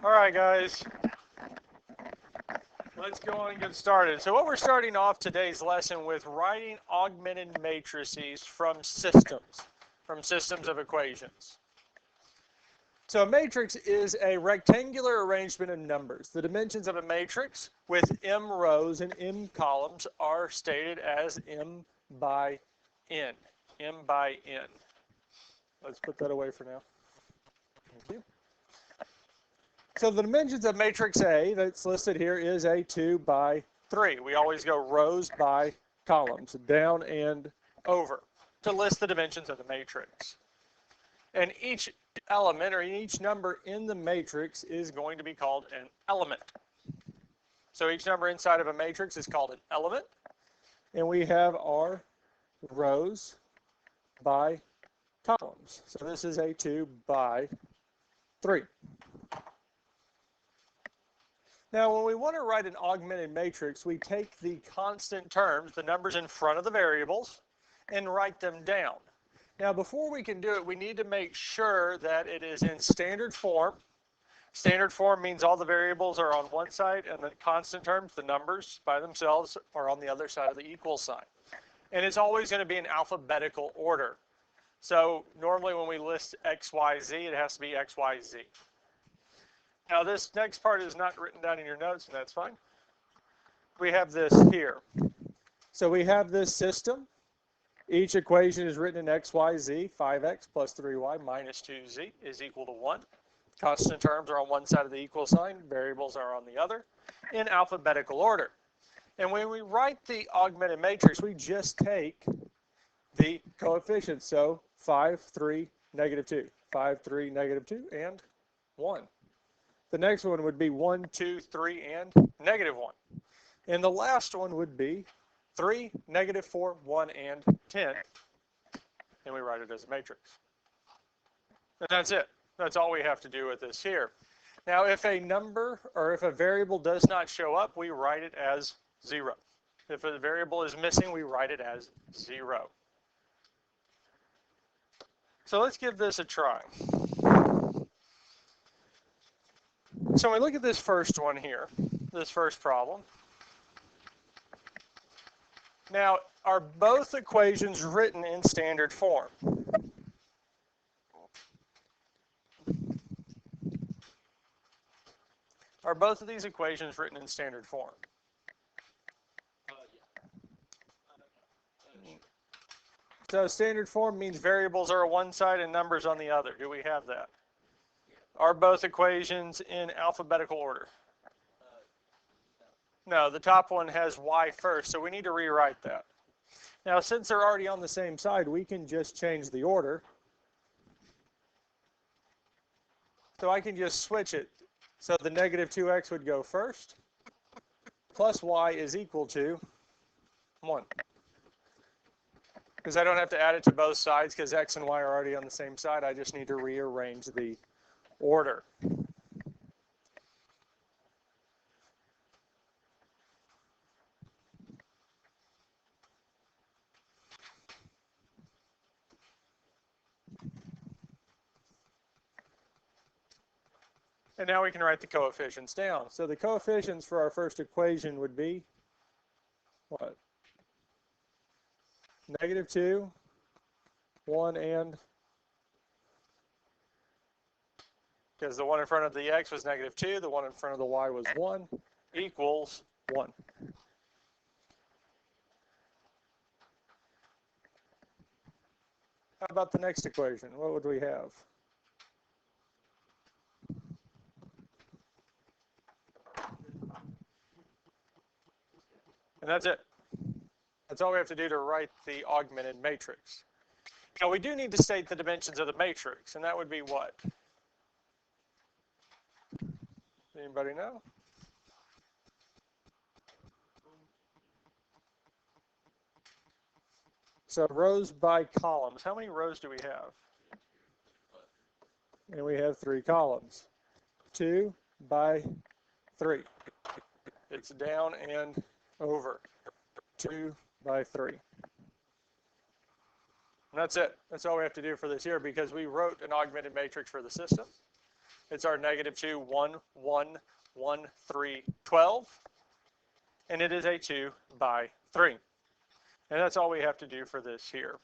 All right, guys, let's go on and get started. So what we're starting off today's lesson with writing augmented matrices from systems of equations. So a matrix is a rectangular arrangement of numbers. The dimensions of a matrix with m rows and m columns are stated as m by n. M by n. Let's put that away for now. Thank you. So the dimensions of matrix A that's listed here is a 2 by 3. We always go rows by columns, down and over, to list the dimensions of the matrix. And each element or each number in the matrix is going to be called an element. So each number inside of a matrix is called an element. And we have our rows by columns. So this is a 2 by 3. Now, when we want to write an augmented matrix, we take the constant terms, the numbers in front of the variables, and write them down. Now, before we can do it, we need to make sure that it is in standard form. Standard form means all the variables are on one side, and the constant terms, the numbers by themselves, are on the other side of the equal sign. And it's always going to be in alphabetical order. So normally when we list X, Y, Z, it has to be X, Y, Z. Now this next part is not written down in your notes, and that's fine. We have this here. So we have this system. Each equation is written in X, Y, Z. 5X plus 3Y minus 2Z is equal to 1. Constant terms are on one side of the equal sign. Variables are on the other in alphabetical order. And when we write the augmented matrix, we just take the coefficients. So 5, 3, negative 2. 5, 3, negative 2, and 1. The next one would be 1, 2, 3, and negative 1. And the last one would be 3, negative 4, 1, and 10. And we write it as a matrix. And that's it. That's all we have to do with this here. Now, if a number or if a variable does not show up, we write it as 0. If a variable is missing, we write it as 0. So let's give this a try. So when we look at this first one here, this first problem. Now, are both equations written in standard form? Are both of these equations written in standard form? So standard form means variables are on one side and numbers on the other. Do we have that? Are both equations in alphabetical order? No, the top one has y first, so we need to rewrite that. Now, since they're already on the same side, we can just change the order. So I can just switch it. So the negative 2x would go first, plus y is equal to 1. Because I don't have to add it to both sides because x and y are already on the same side. I just need to rearrange the order. And now we can write the coefficients down. So the coefficients for our first equation would be what? Negative 2, 1, and because the one in front of the x was negative 2, the one in front of the y was 1, equals 1. How about the next equation? What would we have? And that's it. That's all we have to do to write the augmented matrix. Now we do need to state the dimensions of the matrix, and that would be what? Anybody know? So rows by columns. How many rows do we have? And we have 3 columns. 2 by 3. It's down and over. 2 by 3. And that's it. That's all we have to do for this here because we wrote an augmented matrix for the system. It's our negative 2, 1, 1, 1, 3, 12. And it is a 2 by 3. And that's all we have to do for this here.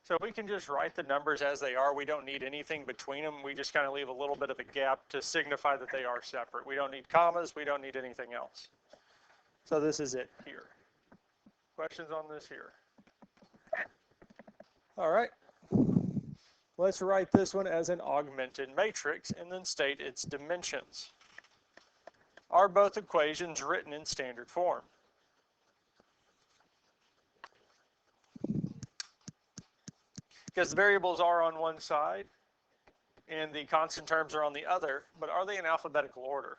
So we can just write the numbers as they are. We don't need anything between them. We just kind of leave a little bit of a gap to signify that they are separate. We don't need commas. We don't need anything else. So this is it here. Questions on this here? All right. Let's write this one as an augmented matrix and then state its dimensions. Are both equations written in standard form? Because the variables are on one side and the constant terms are on the other, but are they in alphabetical order?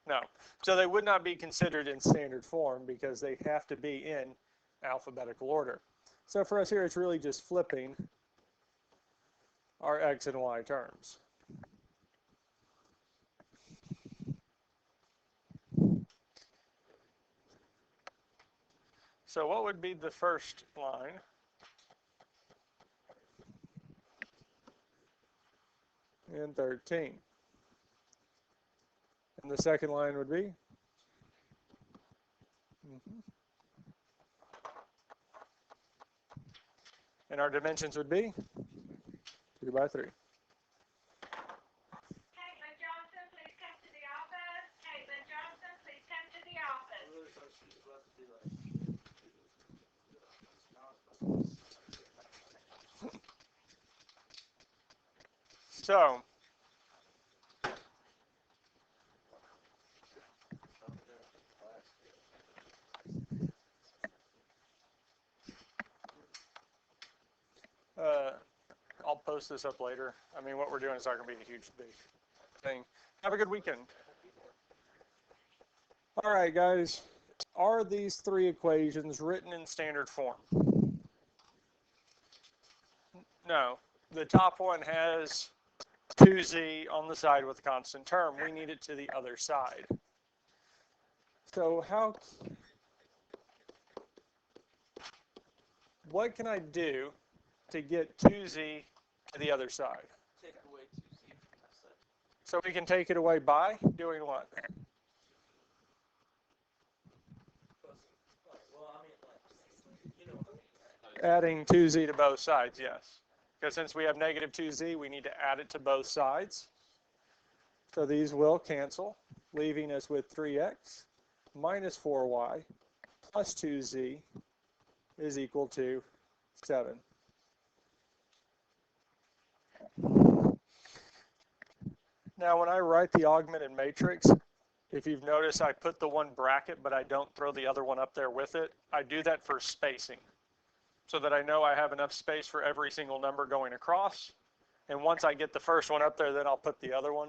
No. So they would not be considered in standard form because they have to be in alphabetical order. So for us here, it's really just flipping our x and y terms. So what would be the first line? And 13. And the second line would be? And our dimensions would be 2 by 3. Caitlin Johnson, please come to the office. Caitlin Johnson, please come to the office. So, I'll post this up later. I mean, what we're doing is not going to be a huge, big thing. Have a good weekend. All right, guys. Are these three equations written in standard form? No. The top one has 2z on the side with a constant term. We need it to the other side. So what can I do to get 2z to the other side? Take away 2z from that side. So we can take it away by doing what? Well, I mean, like, you know what I mean. Adding 2z to both sides, yes. Because since we have negative 2z, we need to add it to both sides. So these will cancel, leaving us with 3x minus 4y plus 2z is equal to 7. Now, when I write the augmented matrix, if you've noticed, I put the one bracket, but I don't throw the other one up there with it. I do that for spacing, so that I know I have enough space for every single number going across. And once I get the first one up there, then I'll put the other one,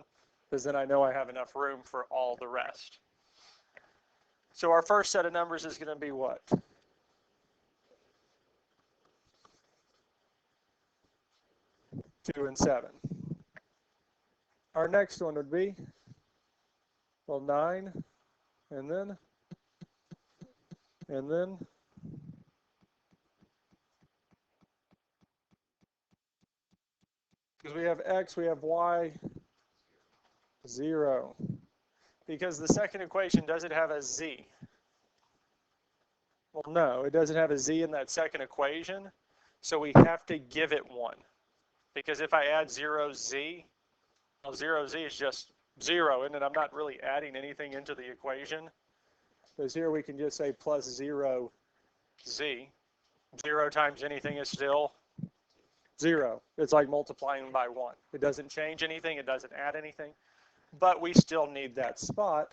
because then I know I have enough room for all the rest. So our first set of numbers is going to be what? 2 and 7. Our next one would be, well, 9, and then, because we have x, we have y, 0. Because the second equation, does it have a z? Well, no, it doesn't have a z in that second equation, so we have to give it one. Because if I add 0z, well, 0z is just 0, and then I'm not really adding anything into the equation. Because here we can just say plus 0z. 0 times anything is still 0. It's like multiplying by 1. It doesn't change anything. It doesn't add anything. But we still need that spot,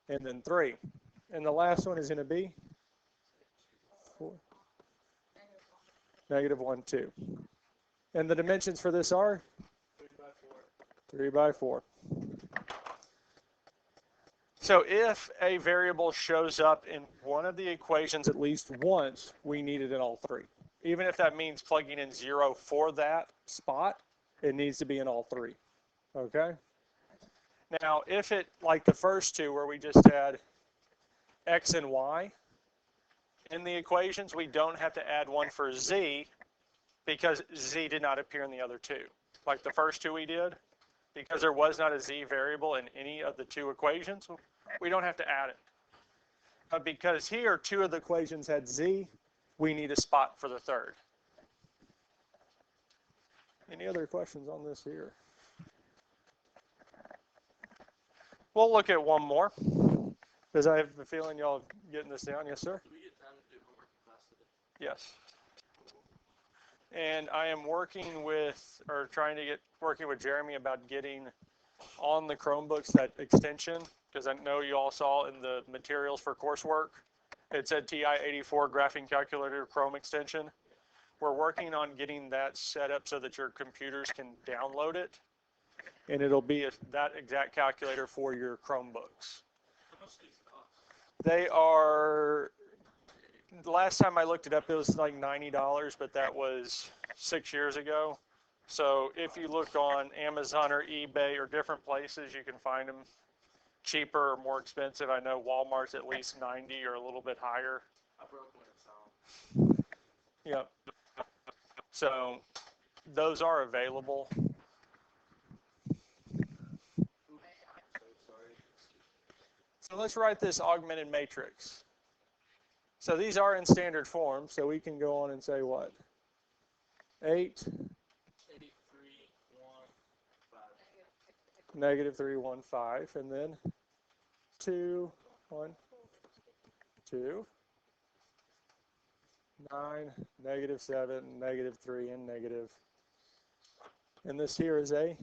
and then 3. And the last one is going to be 4. Negative 1, 2. And the dimensions for this are? 3 by 4. 3 by 4. So if a variable shows up in one of the equations at least once, we need it in all three. Even if that means plugging in 0 for that spot, it needs to be in all three. Okay? Now, if it, like the first two where we just had x and y in the equations, we don't have to add one for z because z did not appear in the other two. like the first two we did, because there was not a z variable in any of the two equations, we don't have to add it. But because here two of the equations had z, we need a spot for the third. Any other questions on this here? We'll look at one more, because I have a feeling y'all getting this down. Yes, sir? Do we get time to do homework in class today? Yes. And I am working with, or trying to get, working with Jeremy about getting on the Chromebooks that extension, because I know you all saw in the materials for coursework, it said TI-84 graphing calculator Chrome extension. We're working on getting that set up so that your computers can download it, and it'll be that exact calculator for your Chromebooks. How much do these cost? They are, the last time I looked it up, it was like $90, but that was 6 years ago. So if you look on Amazon or eBay or different places, you can find them cheaper or more expensive. I know Walmart's at least 90 or a little bit higher. I broke one at Salem. Yep. So those are available. So sorry. So let's write this augmented matrix. So these are in standard form, so we can go on and say what? 8, 83, 1, 5. negative 3, 1, 5, and then 2, 1, 2, 9, negative 7, negative 3, and negative. And this here is a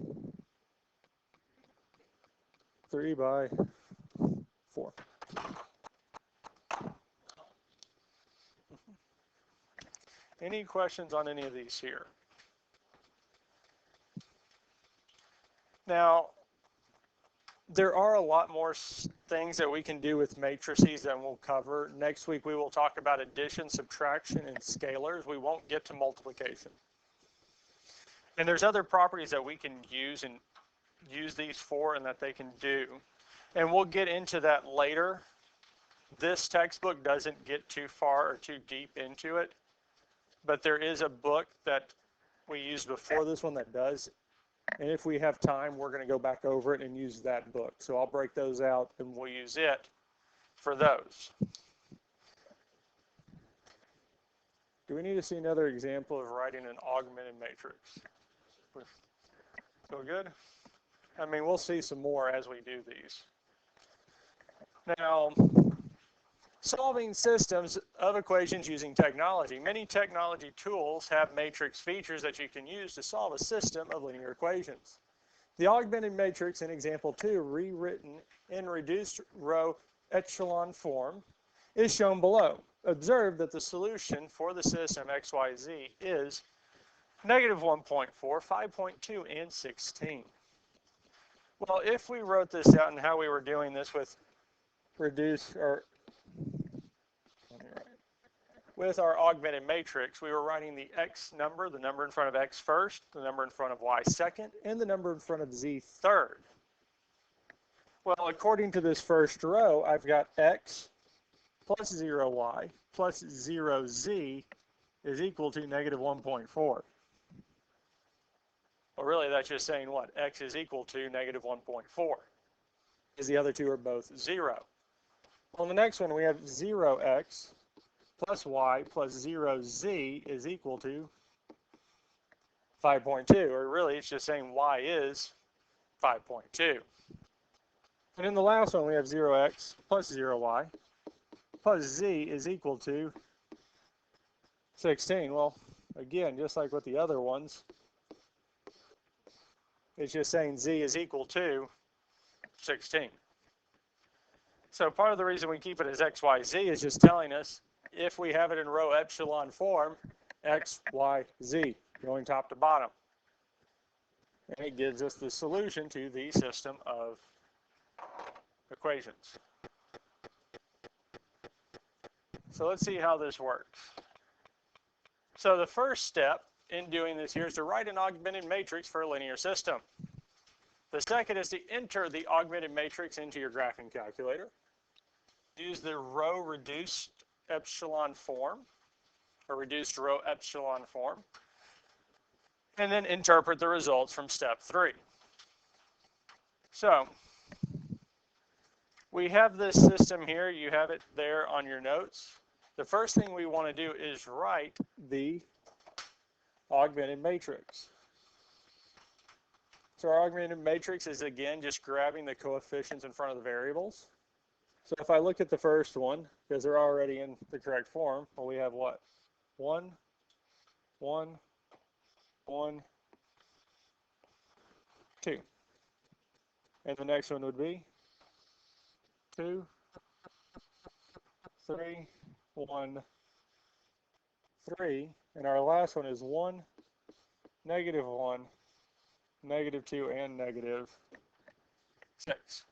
3 by 4. Any questions on any of these here? Now, there are a lot more things that we can do with matrices than we'll cover. Next week we will talk about addition, subtraction, and scalars. We won't get to multiplication. And there's other properties that we can use and use these for and that they can do. And we'll get into that later. This textbook doesn't get too far or too deep into it, but there is a book that we used before this one that does. And if we have time, we're going to go back over it and use that book. So I'll break those out and we'll use it for those. Do we need to see another example of writing an augmented matrix? Feel good? I mean, we'll see some more as we do these. Now, solving systems of equations using technology. Many technology tools have matrix features that you can use to solve a system of linear equations. The augmented matrix in example 2, rewritten in reduced row echelon form, is shown below. Observe that the solution for the system XYZ is negative 1.4, 5.2, and 16. Well, if we wrote this out and how we were doing this with reduce or with our augmented matrix, we were writing the x number, the number in front of x first, the number in front of y second, and the number in front of z third. Well, according to this first row, I've got x plus 0y plus 0z is equal to negative 1.4. Well, really, that's just saying what? X is equal to negative 1.4, because the other two are both 0. On the next one, we have 0x plus y plus 0z is equal to 5.2, or really it's just saying y is 5.2. And in the last one we have 0x plus 0y plus z is equal to 16. Well, again, just like with the other ones, it's just saying z is equal to 16. So part of the reason we keep it as x, y, z is just telling us if we have it in row echelon form, x, y, z, going top to bottom. And it gives us the solution to the system of equations. So let's see how this works. So the first step in doing this here is to write an augmented matrix for a linear system. The second is to enter the augmented matrix into your graphing calculator. Use the row reduced echelon form, or reduced row echelon form. and then interpret the results from step 3. So we have this system here. You have it there on your notes. The first thing we want to do is write the augmented matrix. So our augmented matrix is, again, just grabbing the coefficients in front of the variables. So if I look at the first one, because they're already in the correct form, well, we have what? 1, 1, 1, 2. And the next one would be 2, 3, 1, 3. And our last one is 1, negative 1, negative 2, and negative 6.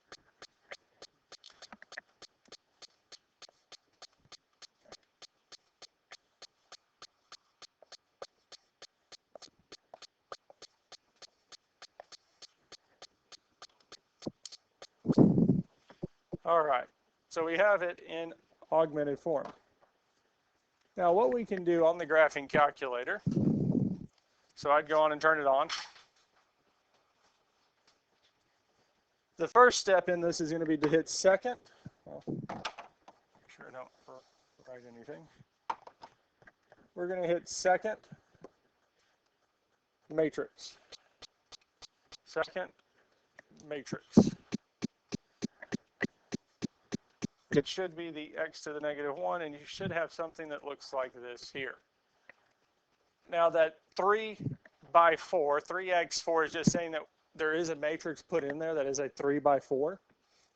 All right, so we have it in augmented form. Now what we can do on the graphing calculator, so I'd go on and turn it on. The first step in this is going to be to hit second. Well, make sure I don't write anything. We're going to hit second matrix. Second matrix. It should be the x to the negative 1, and you should have something that looks like this here. Now that 3 by 4, 3x4 is just saying that there is a matrix put in there that is a 3 by 4.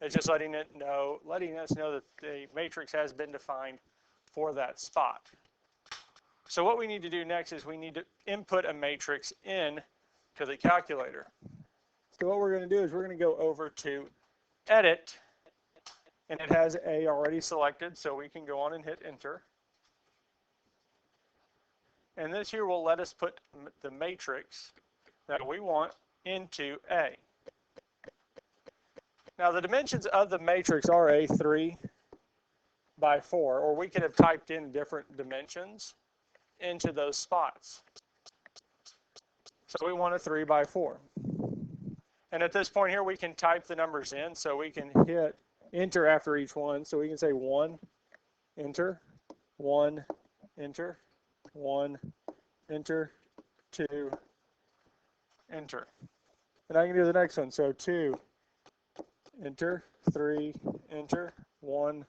It's just letting us know that the matrix has been defined for that spot. So what we need to do next is we need to input a matrix in to the calculator. So what we're going to do is we're going to go over to Edit, and it has A already selected, so we can go on and hit Enter. And this here will let us put the matrix that we want into A. Now the dimensions of the matrix are a 3 by 4, or we could have typed in different dimensions into those spots. So we want a 3 by 4. And at this point here, we can type the numbers in, so we can hit Enter after each one. So we can say 1, Enter, 1, Enter, 1, Enter, 2, Enter. And I can do the next one. So 2, Enter, 3, Enter, 1,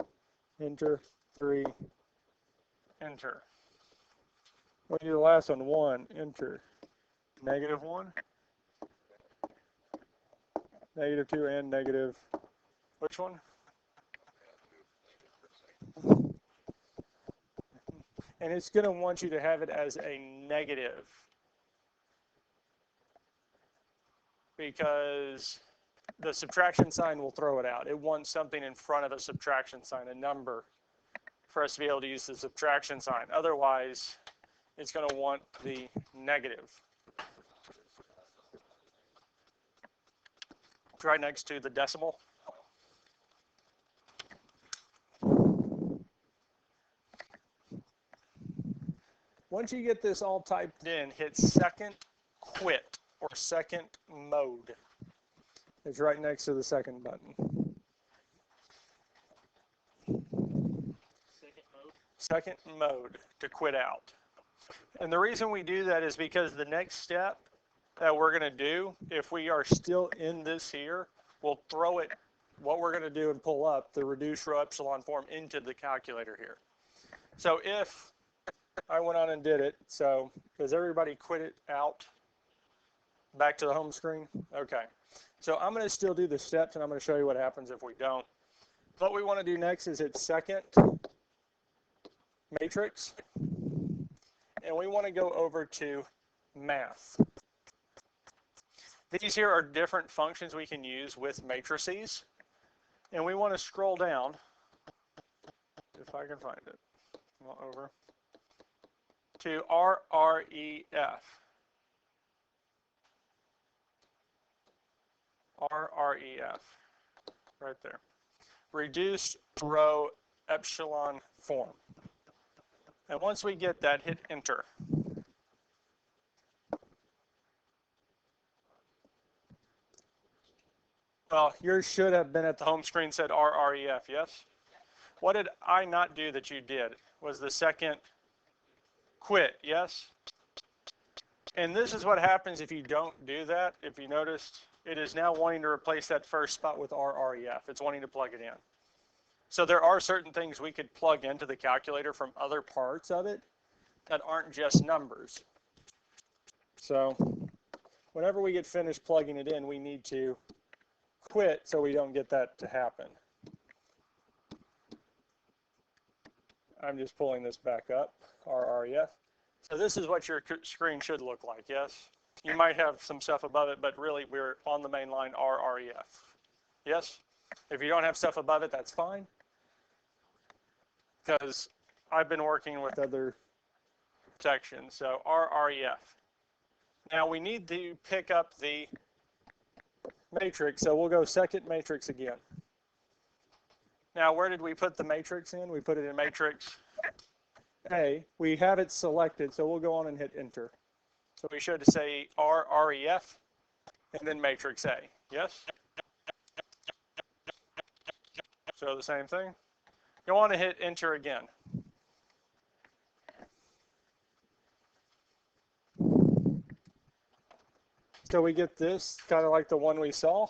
Enter, 3, Enter. We'll do the last one. 1, Enter, negative 1, negative 2, and negative, which one? And it's going to want you to have it as a negative, because the subtraction sign will throw it out. It wants something in front of a subtraction sign, a number, for us to be able to use the subtraction sign. Otherwise, it's going to want the negative. It's right next to the decimal. Once you get this all typed in, hit second quit or second mode. It's right next to the second button. Second mode to quit out. And the reason we do that is because the next step that we're going to do, if we are still in this here, we'll throw it, what we're going to do and pull up the reduced row epsilon form into the calculator here. So if I went on and did it, so does everybody quit it out back to the home screen? Okay. So I'm going to still do the steps, and I'm going to show you what happens if we don't. What we want to do next is hit second matrix, and we want to go over to math. These here are different functions we can use with matrices, and we want to scroll down, if I can find it, over to RREF. RREF, right there. Reduced row epsilon form. And once we get that, hit Enter. Well, yours should have been at the home screen said RREF, yes? What did I not do that you did? Was the second quit, yes? And this is what happens if you don't do that. If you noticed, it is now wanting to replace that first spot with RREF. It's wanting to plug it in. So there are certain things we could plug into the calculator from other parts of it that aren't just numbers. So whenever we get finished plugging it in, we need to quit so we don't get that to happen. I'm just pulling this back up, RREF. So this is what your screen should look like, yes? You might have some stuff above it, but really we're on the main line RREF. Yes? If you don't have stuff above it, that's fine. Because I've been working with other sections. So RREF. Now we need to pick up the matrix, so we'll go second matrix again. Now where did we put the matrix in? We put it in matrix A. We have it selected, so we'll go on and hit enter. So we should say RREF and then matrix A. Yes? So the same thing. Go on and hit enter again. So we get this kind of like the one we saw.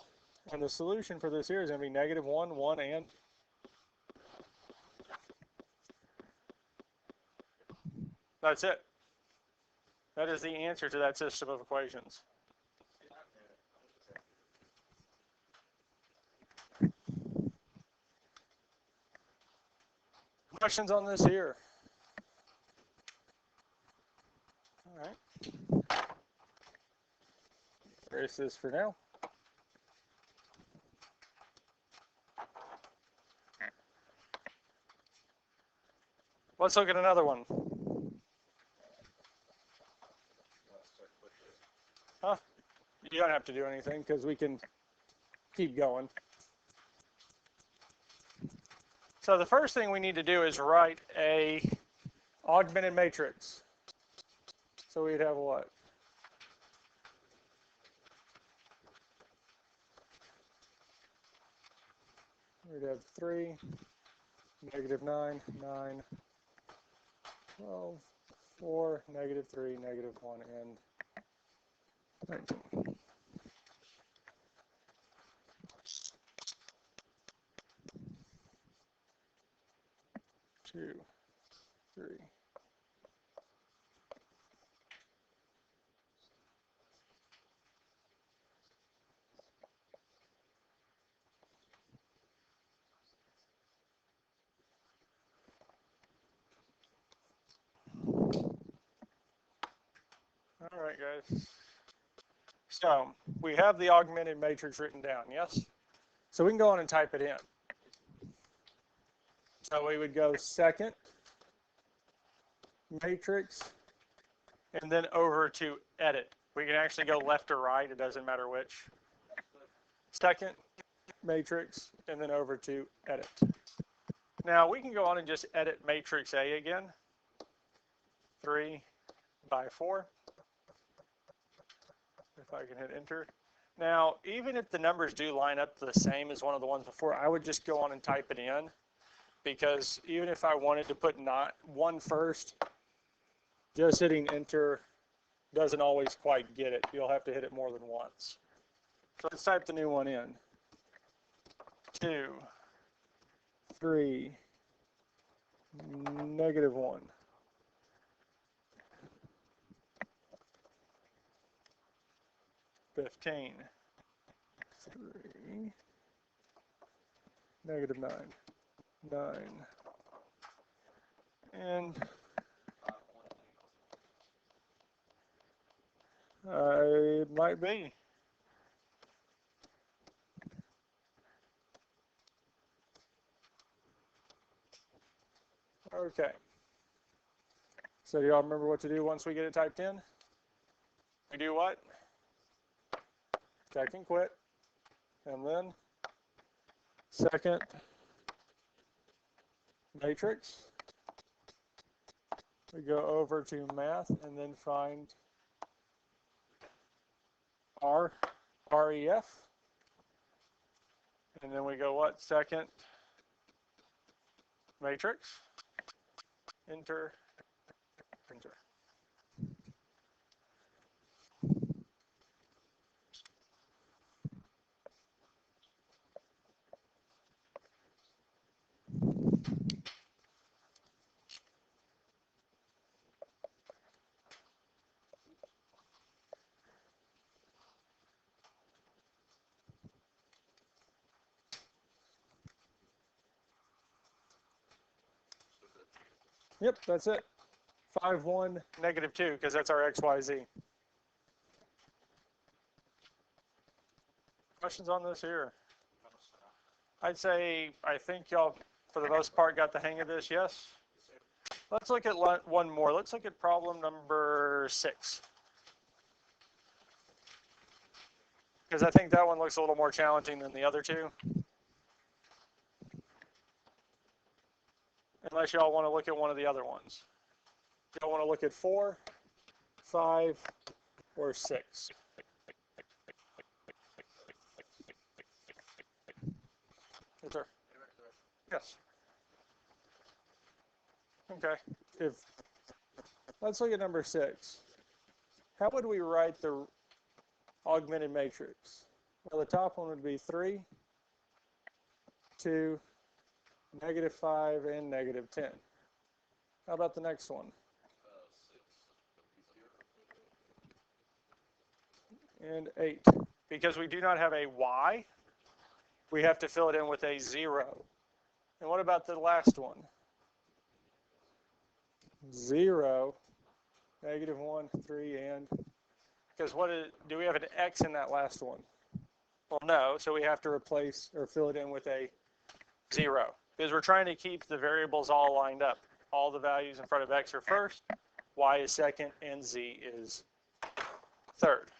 And the solution for this here is going to be -1, 1, and that's it. That is the answer to that system of equations. Questions on this here? All right. Erase this for now. Let's look at another one. Huh? You don't have to do anything because we can keep going. So the first thing we need to do is write a augmented matrix. So we'd have what? We'd have 3, -9, 9, 12, 4, -3, -1, and 19. Two, 3. All right, guys. So we have the augmented matrix written down, yes? So we can go on and type it in. So we would go second matrix and then over to edit. We can actually go left or right, it doesn't matter which. Second matrix and then over to edit. Now we can go on and just edit matrix A again. 3 by 4. If I can hit enter. Now, even if the numbers do line up the same as one of the ones before, I would just go on and type it in, because even if I wanted to put not 1 first, just hitting enter doesn't always quite get it. You'll have to hit it more than once. So let's type the new one in. 2, 3, -1. 15, 3, -9, 9, and it might be. Okay. So do y'all remember what to do once we get it typed in? We do what? Check and quit. And then second matrix. We go over to math and then find REF. And then we go what? Second matrix, enter, enter. Yep, that's it. 5, 1, negative 2, because that's our XYZ. Questions on this here? I'd say, I think y'all, for the most part, got the hang of this, yes? Let's look at one more. Let's look at problem number 6. Because I think that one looks a little more challenging than the other two. Unless y'all want to look at one of the other ones. Y'all want to look at 4, 5, or 6? Yes, sir. Yes. Okay. Let's look at number 6. How would we write the augmented matrix? Well, the top one would be 3, 2, negative 5, and negative 10. How about the next one? 6 and 8. Because we do not have a y, we have to fill it in with a 0. And what about the last one? 0, negative 1, 3, and... Because do we have an x in that last one? Well, no, so we have to replace or fill it in with a 0. Because we're trying to keep the variables all lined up. All the values in front of x are first, y is second, and z is third.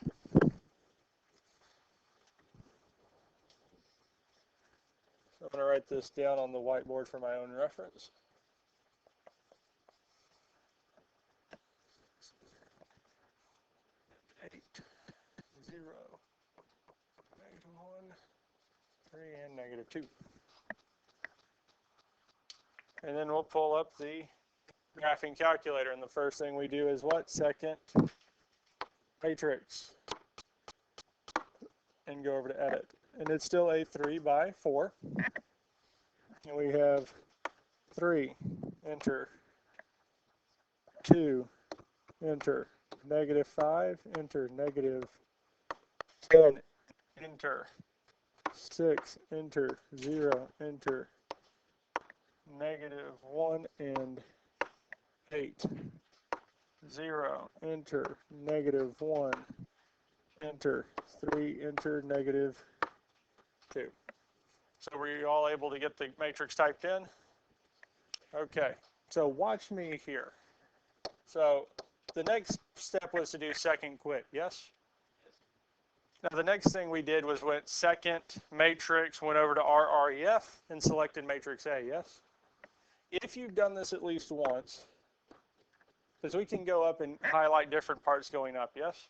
So I'm going to write this down on the whiteboard for my own reference. Zero, negative 1, 3, and negative 2. And then we'll pull up the graphing calculator, and the first thing we do is what? Second matrix. And go over to edit. And it's still a 3 by 4. And we have 3, enter, 2, enter, negative 5, enter, negative 10, enter, 6, enter, 0, enter, negative 1, and 8, 0, enter, negative 1, enter, 3, enter, negative 2. So were you all able to get the matrix typed in? Okay, so watch me here. So the next step was to do second quit, yes? Now the next thing we did was went second matrix, went over to RREF, and selected matrix A, yes? If you've done this at least once, because we can go up and highlight different parts going up, yes?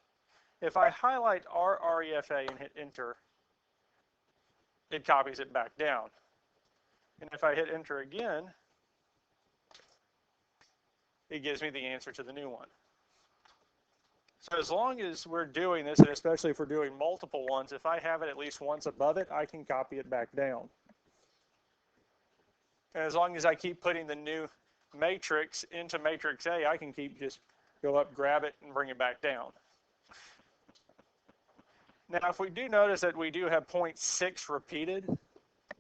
If I highlight RREFA and hit enter, it copies it back down. And if I hit enter again, it gives me the answer to the new one. So as long as we're doing this, and especially if we're doing multiple ones, if I have it at least once above it, I can copy it back down. And as long as I keep putting the new matrix into matrix A, I can keep just go up, grab it, and bring it back down. Now, if we do notice that we do have 0.6 repeated,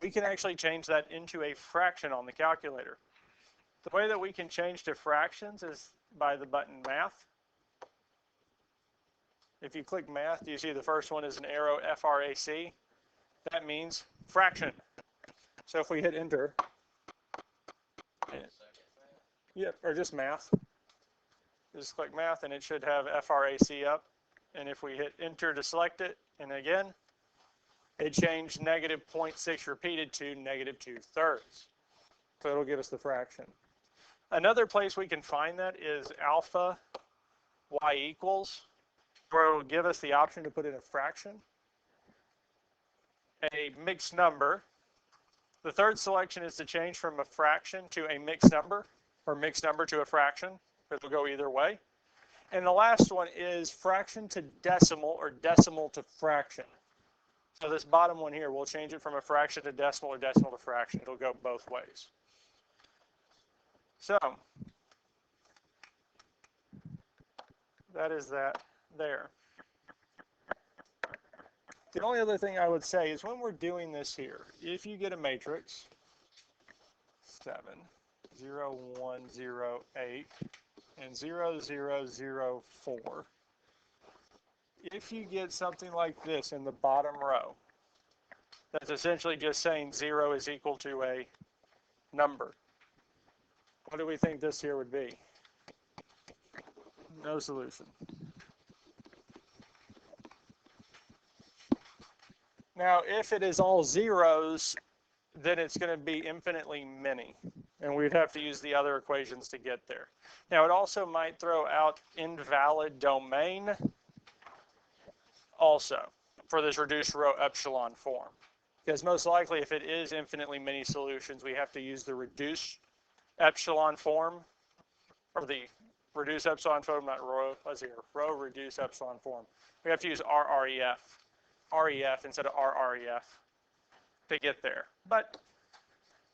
we can actually change that into a fraction on the calculator. The way that we can change to fractions is by the button Math. If you click Math, you see the first one is an arrow, FRAC. That means fraction. So if we hit enter, yep, or just Math. Just click Math and it should have FRAC up. And if we hit enter to select it, and again, it changed negative 0.6 repeated to negative 2/3. So it'll give us the fraction. Another place we can find that is alpha y equals, where it'll give us the option to put in a fraction. a mixed number. The third selection is to change from a fraction to a mixed number, or mixed number to a fraction. It'll go either way. And the last one is fraction to decimal, or decimal to fraction. So this bottom one here, we'll change it from a fraction to decimal or decimal to fraction. It'll go both ways. So that is that there. The only other thing I would say is when we're doing this here, if you get a matrix, 7, 0, 1, 0, 8, and 0, 0, 0, 4, if you get something like this in the bottom row, that's essentially just saying 0 is equal to a number. What do we think this here would be? No solution. Now, if it is all zeros, then it's going to be infinitely many, and we'd have to use the other equations to get there. Now, it also might throw out invalid domain also for this reduced row epsilon form, because most likely if it is infinitely many solutions, we have to use the reduced epsilon form, or the reduced epsilon form, not row, let's see here, row reduced epsilon form. We have to use REF instead of RREF to get there. But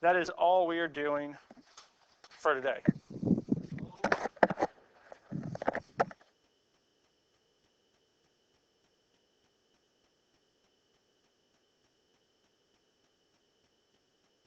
that is all we are doing for today.